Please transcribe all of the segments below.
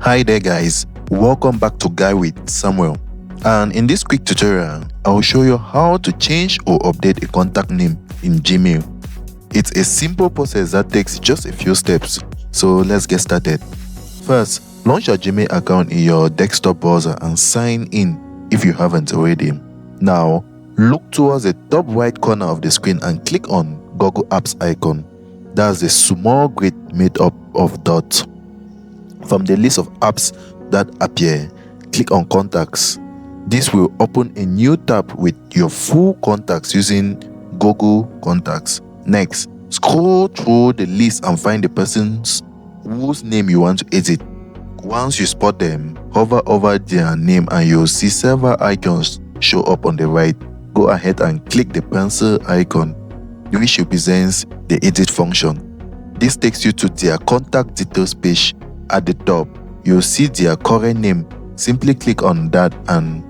Hi there guys, welcome back to Guy with Samuel, and in this quick tutorial, I will show you how to change or update a contact name in Gmail. It's a simple process that takes just a few steps, so let's get started. First, launch your Gmail account in your desktop browser and sign in if you haven't already. Now, look towards the top right corner of the screen and click on Google Apps icon. That's the small grid made up of dots. From the list of apps that appear, click on Contacts. This will open a new tab with your full contacts using Google Contacts. Next, scroll through the list and find the persons whose name you want to edit. Once you spot them, hover over their name and you'll see several icons show up on the right. Go ahead and click the pencil icon, which represents the edit function. This takes you to their contact details page. At the top, you'll see their current name. Simply click on that and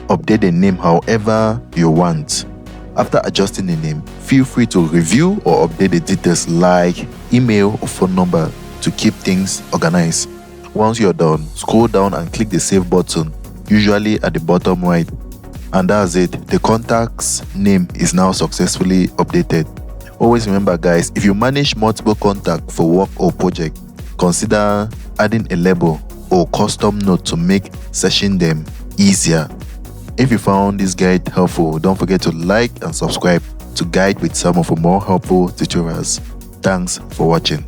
update the name however you want. After adjusting the name, feel free to review or update the details like email or phone number to keep things organized. Once you're done, scroll down and click the save button, usually at the bottom right. And that's it, the contact's name is now successfully updated. Always remember guys, if you manage multiple contacts for work or project, consider adding a label or custom note to make searching them easier. If you found this guide helpful, don't forget to like and subscribe to Guide with Samuel for more helpful tutorials. Thanks for watching.